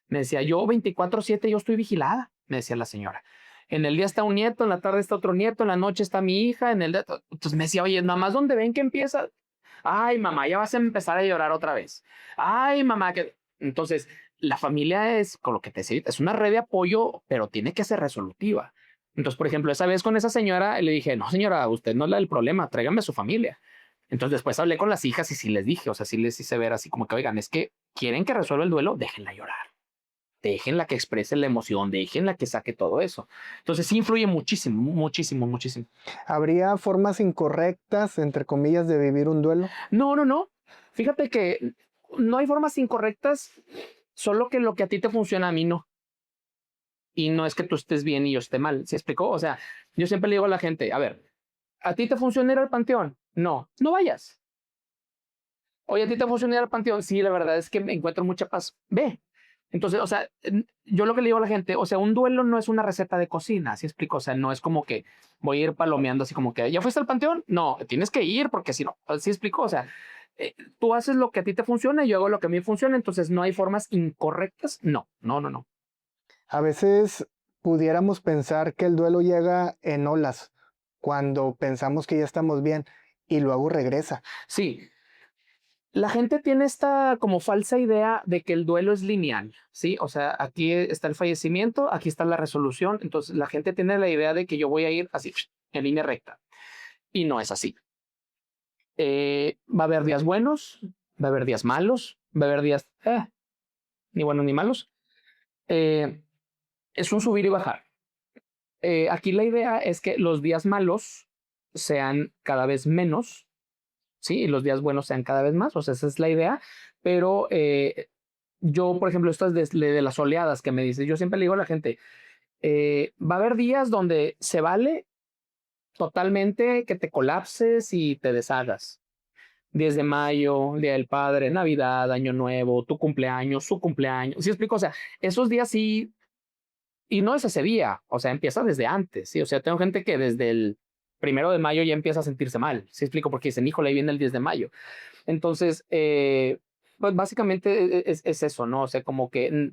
Me decía, yo 24/7 yo estoy vigilada, me decía la señora. En el día está un nieto, en la tarde está otro nieto, en la noche está mi hija, entonces me decía, oye, nada más donde ven que empieza, ay, mamá, ya vas a empezar a llorar otra vez. Ay, mamá, que... Entonces, la familia es, con lo que te decía, es una red de apoyo, pero tiene que ser resolutiva. Entonces, por ejemplo, esa vez con esa señora le dije, no, señora, usted no es la del problema, tráigame a su familia. Entonces, después hablé con las hijas y sí les dije, o sea, sí les hice ver así como que, oigan, es que quieren que resuelva el duelo, déjenla llorar. Déjenla que exprese la emoción, déjenla que saque todo eso. Entonces, sí influye muchísimo, muchísimo, muchísimo.
¿Habría formas incorrectas, entre comillas, de vivir un duelo?
No. Fíjate que no hay formas incorrectas, solo que lo que a ti te funciona, a mí no. Y no es que tú estés bien y yo esté mal. ¿Se explicó? O sea, yo siempre le digo a la gente, a ver, ¿a ti te funciona ir al panteón? No vayas. Oye, ¿a ti te funciona ir al panteón? Sí, la verdad es que me encuentro mucha paz. Ve. Entonces, o sea, yo lo que le digo a la gente, o sea, un duelo no es una receta de cocina, ¿sí explico? O sea, no es como que voy a ir palomeando así como que, ¿ya fuiste al panteón? No, tienes que ir porque si no, ¿sí explico? O sea, tú haces lo que a ti te funciona y yo hago lo que a mí funciona, entonces no hay formas incorrectas. No.
A veces pudiéramos pensar que el duelo llega en olas, cuando pensamos que ya estamos bien y luego regresa.
Sí, la gente tiene esta como falsa idea de que el duelo es lineal, ¿sí? O sea, aquí está el fallecimiento, aquí está la resolución, entonces la gente tiene la idea de que yo voy a ir así, en línea recta, y no es así. Va a haber días buenos, va a haber días malos, va a haber días ni buenos ni malos. Eh, es un subir y bajar. Aquí la idea es que los días malos sean cada vez menos, ¿sí? Y los días buenos sean cada vez más, o sea, esa es la idea, pero yo, por ejemplo, esto es de las oleadas que me dice, yo siempre le digo a la gente, va a haber días donde se vale totalmente que te colapses y te deshagas. 10 de mayo, Día del Padre, Navidad, Año Nuevo, tu cumpleaños, su cumpleaños. ¿Sí explico? O sea, esos días sí, y no es ese día, o sea, empieza desde antes, ¿sí? O sea, tengo gente que desde el 1 de mayo ya empieza a sentirse mal, ¿sí explico? Porque dicen, híjole, ahí viene el 10 de mayo. Entonces, pues básicamente es eso, ¿no? O sea, como que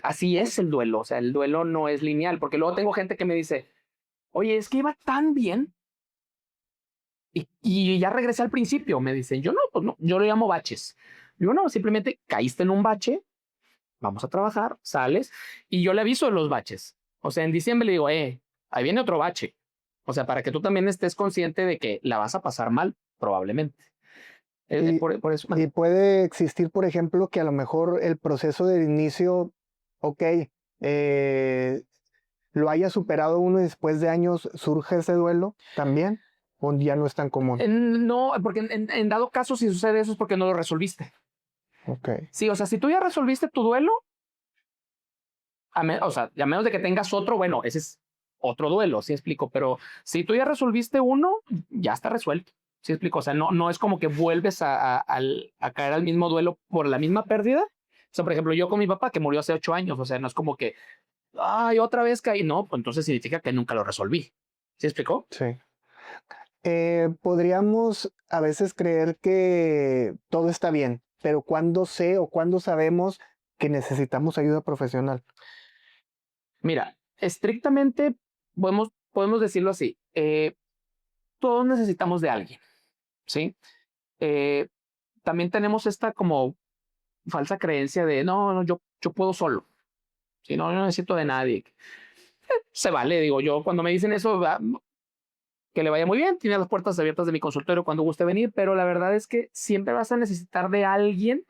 así es el duelo, o sea, el duelo no es lineal, porque luego tengo gente que me dice, oye, es que iba tan bien y ya regresé al principio, me dicen, yo no, pues no, yo lo llamo baches. Yo no, simplemente caíste en un bache, vamos a trabajar, sales y yo le aviso de los baches. O sea, en diciembre le digo, ahí viene otro bache. O sea, para que tú también estés consciente de que la vas a pasar mal, probablemente.
Y,
Por eso,
y puede existir, por ejemplo, que a lo mejor el proceso del inicio, ok, eh, lo haya superado uno y después de años surge ese duelo también, o ya no es tan común.
no, porque en dado caso, si sucede eso es porque no lo resolviste.
Ok.
Sí, o sea, si tú ya resolviste tu duelo, o sea, a menos de que tengas otro, bueno, ese es otro duelo, sí explico, pero si tú ya resolviste uno, ya está resuelto. Sí explico, o sea, no es como que vuelves a caer al mismo duelo por la misma pérdida. O sea, por ejemplo, yo con mi papá que murió hace 8 años, o sea, no es como que, ay, otra vez caí. No, pues entonces significa que nunca lo resolví. ¿Sí explicó?
Sí. Podríamos a veces creer que todo está bien, pero ¿cuándo sé o cuándo sabemos que necesitamos ayuda profesional?
Mira, estrictamente podemos decirlo así. Todos necesitamos de alguien, ¿sí? Eh, también tenemos esta como falsa creencia de no, yo puedo solo. Si no, yo no necesito de nadie. Se vale, digo yo, cuando me dicen eso, que le vaya muy bien, tiene las puertas abiertas de mi consultorio cuando guste venir, pero la verdad es que siempre vas a necesitar de alguien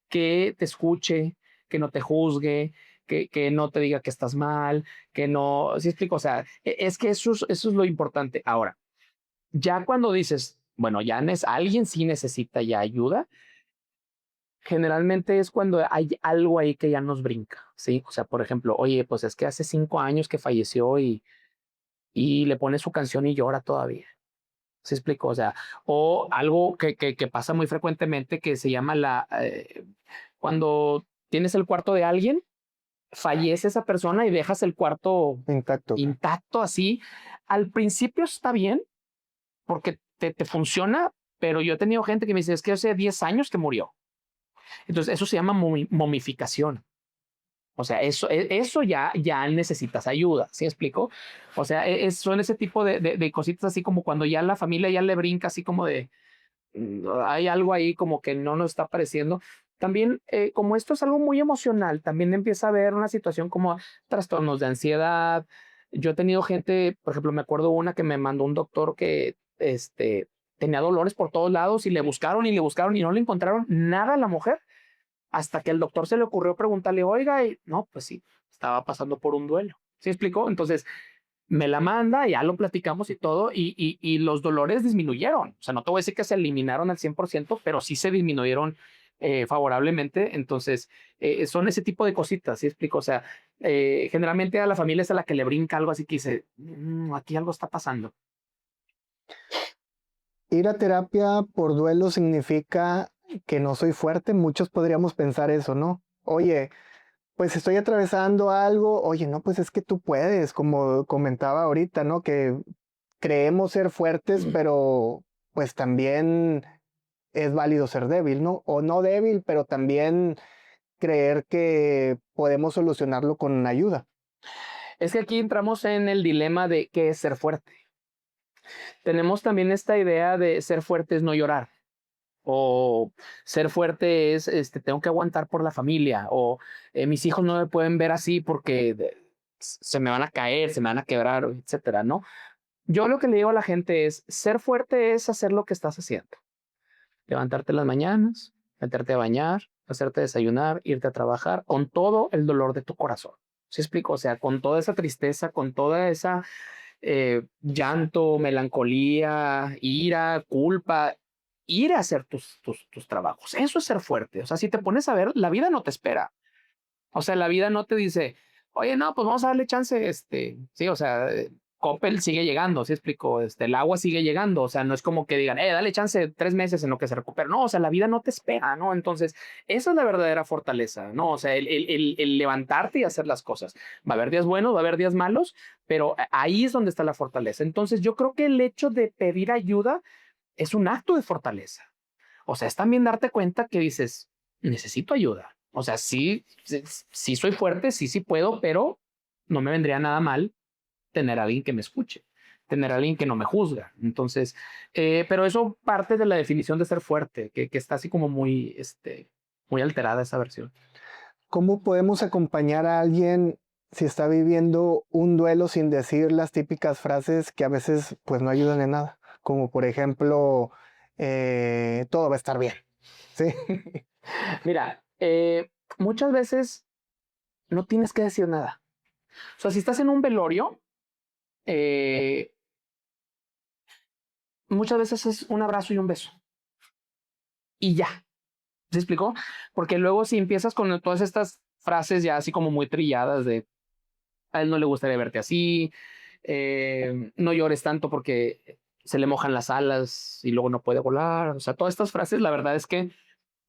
que te escuche, que no te juzgue, que no te diga que estás mal, que no, ¿sí explico? O sea, es que eso es lo importante. Ahora, ya cuando dices, bueno, ya alguien sí necesita ya ayuda, generalmente es cuando hay algo ahí que ya nos brinca, ¿sí? O sea, por ejemplo, oye, pues es que hace 5 años que falleció y le pone su canción y llora todavía. ¿Se explico? O sea, o algo que pasa muy frecuentemente que se llama cuando tienes el cuarto de alguien, fallece esa persona y dejas el cuarto
Intacto.
intacto así. Al principio está bien porque te funciona, pero yo he tenido gente que me dice, es que hace 10 años que murió. Entonces, eso se llama momificación. O sea, eso ya necesitas ayuda, ¿sí explico? O sea, son ese tipo de cositas así como cuando ya la familia ya le brinca así como de, hay algo ahí como que no nos está pareciendo. También, como esto es algo muy emocional, también empieza a haber una situación como trastornos de ansiedad. Yo he tenido gente, por ejemplo, me acuerdo una que me mandó un doctor que tenía dolores por todos lados y le buscaron y le buscaron y no le encontraron nada a la mujer hasta que el doctor se le ocurrió preguntarle, oiga, y no, pues sí, estaba pasando por un duelo. ¿Sí explicó? Entonces me la manda, ya lo platicamos y todo, y los dolores disminuyeron. O sea, no te voy a decir que se eliminaron al 100%, pero sí se disminuyeron favorablemente. Entonces, son ese tipo de cositas, ¿sí explico? O sea, generalmente a la familia es a la que le brinca algo así que dice, aquí algo está pasando.
Ir a terapia por duelo significa que no soy fuerte. Muchos podríamos pensar eso, ¿no? Oye, pues estoy atravesando algo. Oye, no, pues es que tú puedes, como comentaba ahorita, ¿no? Que creemos ser fuertes, pero pues también es válido ser débil, ¿no? O no débil, pero también creer que podemos solucionarlo con ayuda.
Es que aquí entramos en el dilema de qué es ser fuerte. Tenemos también esta idea de ser fuerte es no llorar. O ser fuerte es, tengo que aguantar por la familia, o mis hijos no me pueden ver así porque se me van a caer, se me van a quebrar, etcétera, ¿no? Yo lo que le digo a la gente es, ser fuerte es hacer lo que estás haciendo. Levantarte en las mañanas, meterte a bañar, hacerte desayunar, irte a trabajar, con todo el dolor de tu corazón. ¿Sí explico? O sea, con toda esa tristeza, con toda esa llanto, melancolía, ira, culpa, ir a hacer tus trabajos. Eso es ser fuerte. O sea, si te pones a ver, la vida no te espera. O sea, la vida no te dice, oye, no, pues vamos a darle chance, sí, o sea, Coppel sigue llegando, ¿sí explico? El agua sigue llegando, o sea, no es como que digan, dale chance 3 meses en lo que se recupera. No, o sea, la vida no te espera, ¿no? Entonces, esa es la verdadera fortaleza, ¿no? O sea, el levantarte y hacer las cosas. Va a haber días buenos, va a haber días malos, pero ahí es donde está la fortaleza. Entonces, yo creo que el hecho de pedir ayuda es un acto de fortaleza. O sea, es también darte cuenta que dices, necesito ayuda. O sea, sí soy fuerte, sí puedo, pero no me vendría nada mal tener a alguien que me escuche, tener a alguien que no me juzga. Entonces, pero eso parte de la definición de ser fuerte, que está así como muy alterada esa versión.
¿Cómo podemos acompañar a alguien si está viviendo un duelo sin decir las típicas frases que a veces pues no ayudan en nada? Como por ejemplo, todo va a estar bien. ¿Sí?
Mira, muchas veces no tienes que decir nada. O sea, si estás en un velorio, eh, muchas veces es un abrazo y un beso. Y ya. ¿Se explicó? Porque luego si empiezas con todas estas frases ya así como muy trilladas de a él no le gustaría verte así, no llores tanto porque se le mojan las alas y luego no puede volar. O sea, todas estas frases la verdad es que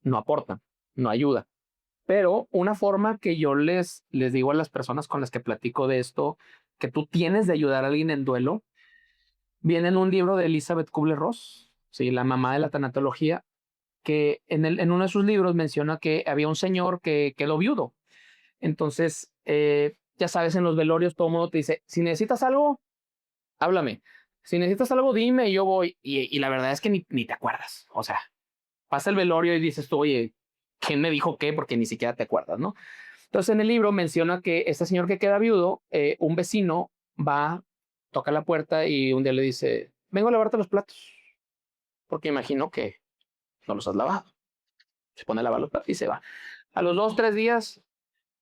no aportan, no ayuda. Pero una forma que yo les digo a las personas con las que platico de esto, que tú tienes de ayudar a alguien en duelo, viene en un libro de Elizabeth Kubler-Ross, ¿sí? La mamá de la tanatología, que en uno de sus libros menciona que había un señor que quedó viudo. Entonces, ya sabes, en los velorios todo el mundo te dice, si necesitas algo, háblame. Si necesitas algo, dime y yo voy. Y la verdad es que ni te acuerdas. O sea, pasa el velorio y dices tú, oye, ¿quién me dijo qué? Porque ni siquiera te acuerdas, ¿no? Entonces, en el libro menciona que este señor que queda viudo, un vecino va, toca la puerta y un día le dice, vengo a lavarte los platos, porque imagino que no los has lavado. Se pone a lavar los platos y se va. A los 2, 3 días,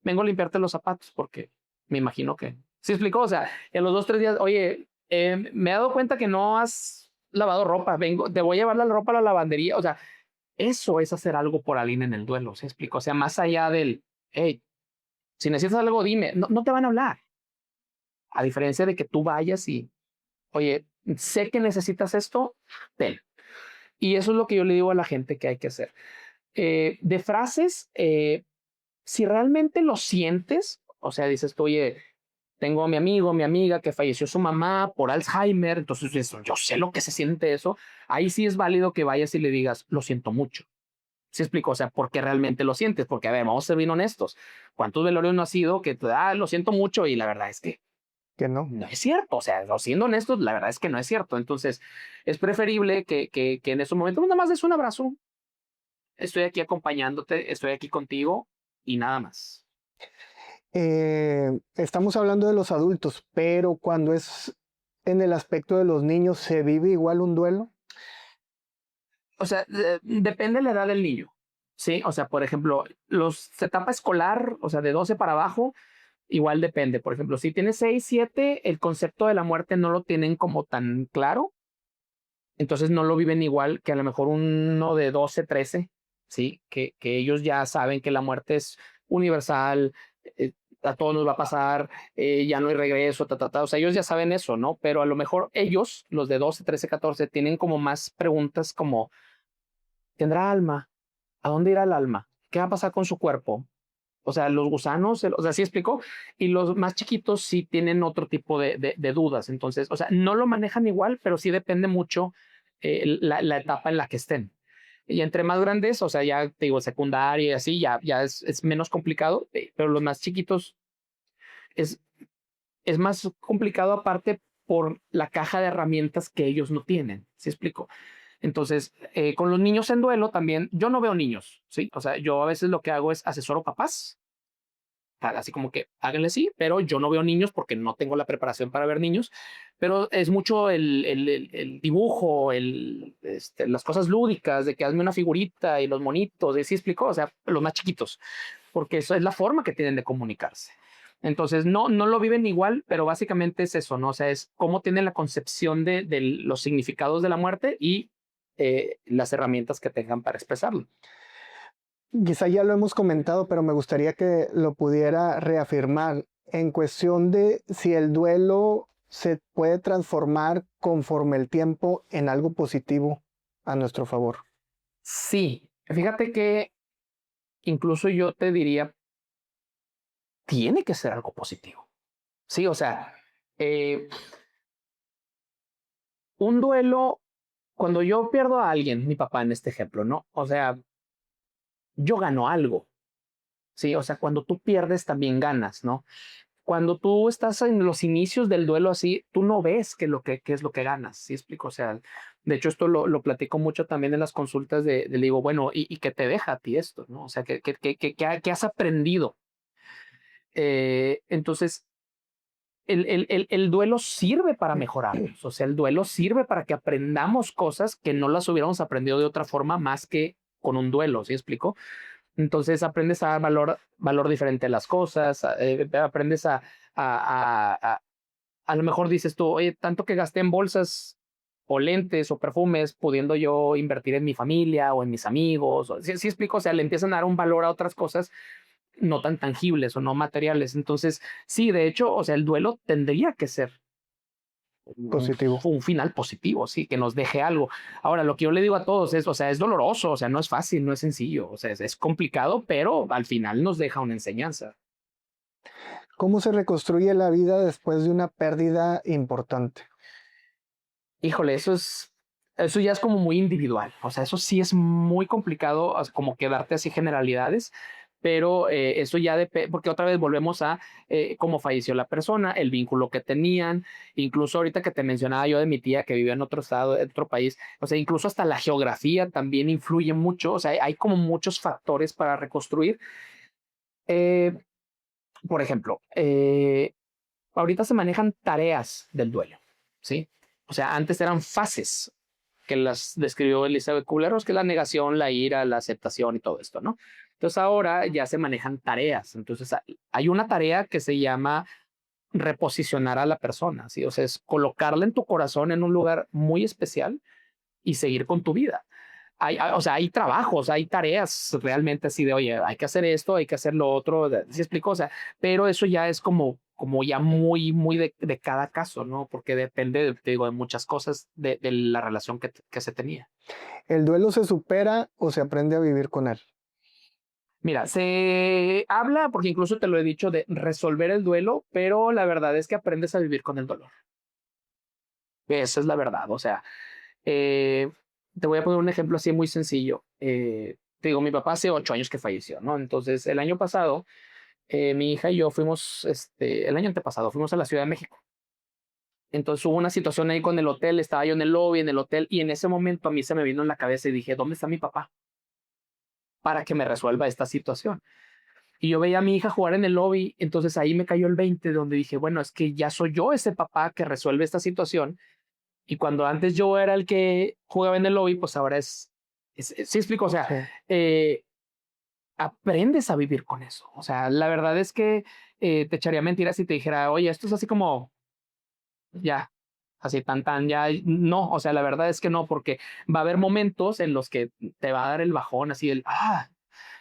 vengo a limpiarte los zapatos porque me imagino que... ¿Sí explicó? O sea, en los 2, 3 días, oye, me he dado cuenta que no has lavado ropa, vengo, te voy a llevar la ropa a la lavandería. O sea, eso es hacer algo por alguien en el duelo, ¿se explicó? O sea, más allá del, hey, si necesitas algo, dime, no te van a hablar. A diferencia de que tú vayas y, oye, sé que necesitas esto, ten. Y eso es lo que yo le digo a la gente que hay que hacer. De frases, si realmente lo sientes, o sea, dices tú, oye, tengo a mi amigo, mi amiga que falleció su mamá por Alzheimer, entonces eso, yo sé lo que se siente eso, ahí sí es válido que vayas y le digas, lo siento mucho. ¿Sí explico? O sea, porque realmente lo sientes, porque a ver, vamos a ser bien honestos. ¿Cuántos velorios no ha sido que, lo siento mucho y la verdad es que
Que no.
no es cierto? O sea, siendo honestos, la verdad es que no es cierto. Entonces, es preferible que en esos momentos nada más des un abrazo. Estoy aquí acompañándote, estoy aquí contigo y nada más.
Estamos hablando de los adultos, pero cuando es en el aspecto de los niños, ¿se vive igual un duelo?
O sea, depende de la edad del niño. Sí, o sea, por ejemplo, etapa escolar, o sea, de 12 para abajo, igual depende. Por ejemplo, si tienes 6 7 el concepto de la muerte no lo tienen como tan claro, entonces no lo viven igual que a lo mejor uno de 12 13, ¿sí? Que ellos ya saben que la muerte es universal, eh, a todos nos va a pasar, ya no hay regreso, O sea, ellos ya saben eso, ¿no? Pero a lo mejor ellos, los de 12 13 14 tienen como más preguntas como, ¿tendrá alma? ¿A dónde irá el alma? ¿Qué va a pasar con su cuerpo? O sea, los gusanos, o sea, sí explicó. Y los más chiquitos sí tienen otro tipo de dudas. Entonces, o sea, no lo manejan igual, pero sí depende mucho la etapa en la que estén. Y entre más grandes, o sea, ya te digo, secundaria y así, ya es menos complicado, pero los más chiquitos es, es más complicado aparte por la caja de herramientas que ellos no tienen. ¿Sí explico? Entonces, con los niños en duelo también, yo no veo niños, ¿sí? O sea, yo a veces lo que hago es asesoro papás, así como que háganle sí, pero yo no veo niños porque no tengo la preparación para ver niños, pero es mucho el dibujo, las cosas lúdicas de que hazme una figurita y los monitos, ¿sí explicó? O sea, los más chiquitos, porque eso es la forma que tienen de comunicarse. Entonces, no lo viven igual, pero básicamente es eso, ¿no? O sea, es cómo tienen la concepción de los significados de la muerte y las herramientas que tengan para expresarlo.
Quizá ya lo hemos comentado, pero me gustaría que lo pudiera reafirmar en cuestión de si el duelo se puede transformar conforme el tiempo en algo positivo a nuestro favor.
Sí, fíjate que incluso yo te diría, tiene que ser algo positivo. Sí, o sea, eh, un duelo, cuando yo pierdo a alguien, mi papá en este ejemplo, ¿no? O sea, yo gano algo, ¿sí? O sea, cuando tú pierdes también ganas, ¿no? Cuando tú estás en los inicios del duelo así, tú no ves qué es lo que ganas, ¿sí explico? O sea, de hecho esto lo platico mucho también en las consultas le digo, bueno, ¿y qué te deja a ti esto, no? O sea, ¿qué has aprendido? Entonces, el duelo sirve para mejorarnos, o sea, el duelo sirve para que aprendamos cosas que no las hubiéramos aprendido de otra forma más que con un duelo, ¿sí explico? Entonces aprendes a dar valor diferente a las cosas, aprendes a lo mejor dices tú, oye, tanto que gasté en bolsas o lentes o perfumes, pudiendo yo invertir en mi familia o en mis amigos, sí explico, o sea, le empiezan a dar un valor a otras cosas no tan tangibles o no materiales. Entonces, sí, de hecho, o sea, el duelo tendría que ser
Positivo.
un final positivo, sí, que nos deje algo. Ahora, lo que yo le digo a todos es, o sea, es doloroso, o sea, no es fácil, no es sencillo, o sea, es complicado, pero al final nos deja una enseñanza.
¿Cómo se reconstruye la vida después de una pérdida importante?
Híjole, eso ya es como muy individual, o sea, eso sí es muy complicado, como quedarte así generalidades, pero eso ya depende, porque otra vez volvemos a cómo falleció la persona, el vínculo que tenían, incluso ahorita que te mencionaba yo de mi tía que vive en otro estado, en otro país, o sea, incluso hasta la geografía también influye mucho, o sea, hay como muchos factores para reconstruir. Eh, por ejemplo, ahorita se manejan tareas del duelo, ¿sí? O sea, antes eran fases que las describió Elizabeth Kubler-Ross, que es la negación, la ira, la aceptación y todo esto, ¿no? Entonces ahora ya se manejan tareas. Entonces hay una tarea que se llama reposicionar a la persona, ¿sí? O sea, es colocarla en tu corazón en un lugar muy especial y seguir con tu vida. O sea, hay trabajos, hay tareas realmente así de, oye, hay que hacer esto, hay que hacer lo otro, ¿sí explico? O sea, pero eso ya es como ya muy de cada caso, ¿no? Porque depende, te digo, de muchas cosas de la relación que se tenía.
¿El duelo se supera o se aprende a vivir con él?
Mira, se habla, porque incluso te lo he dicho, de resolver el duelo, pero la verdad es que aprendes a vivir con el dolor. Esa es la verdad. O sea, eh, te voy a poner un ejemplo así muy sencillo. Te digo, mi papá hace 8 años que falleció, ¿no? Entonces, el año pasado, mi hija y yo fuimos, el año antepasado, fuimos a la Ciudad de México. Entonces hubo una situación ahí con el hotel, estaba yo en el lobby, en el hotel, y en ese momento a mí se me vino en la cabeza y dije, ¿dónde está mi papá? Para que me resuelva esta situación. Y yo veía a mi hija jugar en el lobby, entonces ahí me cayó el 20, donde dije, bueno, es que ya soy yo ese papá que resuelve esta situación. Y cuando antes yo era el que jugaba en el lobby, pues ahora sí explico, o sea,
Sí.
aprendes a vivir con eso. O sea, la verdad es que te echaría mentiras si te dijera, oye, esto es así como, ya, así tan, ya, no, o sea, la verdad es que no, porque va a haber momentos en los que te va a dar el bajón, así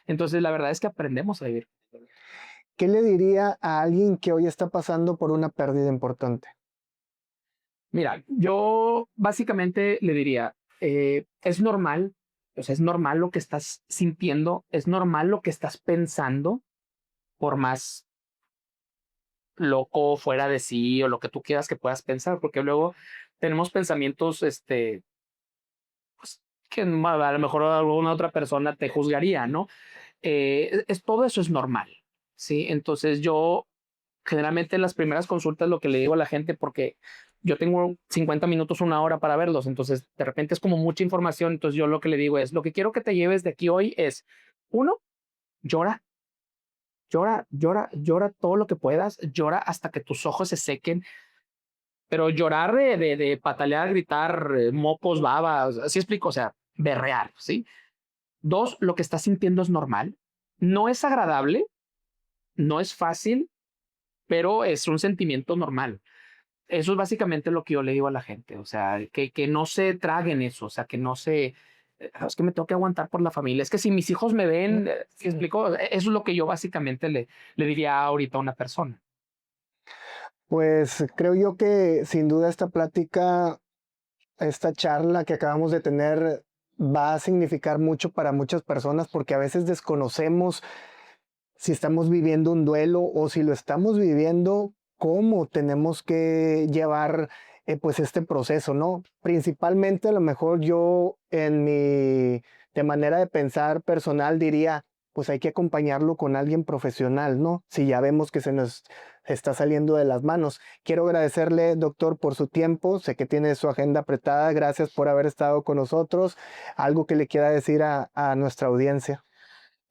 entonces la verdad es que aprendemos a vivir.
¿Qué le diría a alguien que hoy está pasando por una pérdida importante?
Mira, yo básicamente le diría, es normal, o sea, es normal lo que estás sintiendo, es normal lo que estás pensando, por más loco fuera de sí o lo que tú quieras que puedas pensar, porque luego tenemos pensamientos, pues, que a lo mejor alguna otra persona te juzgaría, ¿no? Todo eso es normal, ¿sí? Entonces yo generalmente en las primeras consultas lo que le digo a la gente, porque yo tengo 50 minutos, una hora para verlos, entonces de repente es como mucha información, entonces yo lo que le digo es, lo que quiero que te lleves de aquí hoy es, uno, llora, llora todo lo que puedas, llora hasta que tus ojos se sequen, pero llorar de patalear, gritar, mocos, babas, así explico, o sea, berrear, ¿sí? Dos, lo que estás sintiendo es normal, no es agradable, no es fácil, pero es un sentimiento normal. Eso es básicamente lo que yo le digo a la gente, o sea, que no se traguen eso, o sea, que no se, es que me tengo que aguantar por la familia, es que si mis hijos me ven, ¿sí explico? Eso es lo que yo básicamente le diría ahorita a una persona.
Pues creo yo que sin duda esta plática, esta charla que acabamos de tener va a significar mucho para muchas personas porque a veces desconocemos si estamos viviendo un duelo o si lo estamos viviendo, cómo tenemos que llevar pues este proceso, ¿no? Principalmente a lo mejor yo en mi de manera de pensar personal diría, pues hay que acompañarlo con alguien profesional, ¿no? Si ya vemos que se nos está saliendo de las manos. Quiero agradecerle, doctor, por su tiempo. Sé que tiene su agenda apretada. Gracias por haber estado con nosotros. Algo que le quiera decir a nuestra audiencia.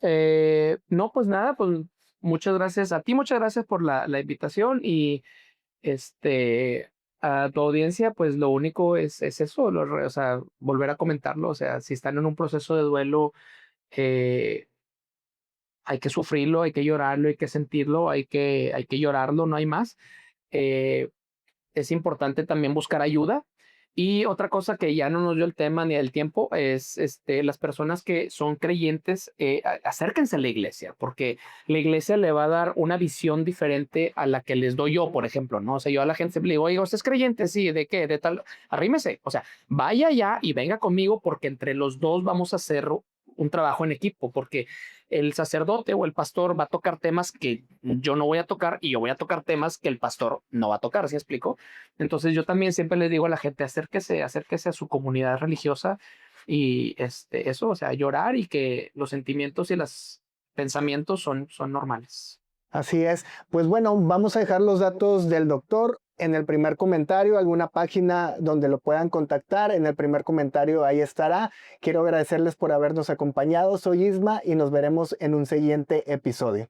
No, pues nada, pues muchas gracias a ti, muchas gracias por la invitación y este, a tu audiencia, pues lo único es eso, o sea, volver a comentarlo, o sea, si están en un proceso de duelo, eh, hay que sufrirlo, hay que llorarlo, hay que sentirlo, hay que llorarlo, no hay más. Eh, es importante también buscar ayuda. Y otra cosa que ya no nos dio el tema ni el tiempo es las personas que son creyentes, acérquense a la iglesia, porque la iglesia le va a dar una visión diferente a la que les doy yo, por ejemplo, ¿no? O sea, yo a la gente le digo, oiga, ¿usted es creyente? Sí, ¿de qué? De tal, arrímese. O sea, vaya ya y venga conmigo porque entre los dos vamos a hacer un trabajo en equipo, porque el sacerdote o el pastor va a tocar temas que yo no voy a tocar y yo voy a tocar temas que el pastor no va a tocar, ¿sí explico? Entonces yo también siempre le digo a la gente, acérquese, acérquese a su comunidad religiosa y eso, o sea, llorar y que los sentimientos y los pensamientos son normales.
Así es. Pues bueno, vamos a dejar los datos del doctor en el primer comentario, alguna página donde lo puedan contactar. En el primer comentario ahí estará. Quiero agradecerles por habernos acompañado. Soy Isma y nos veremos en un siguiente episodio.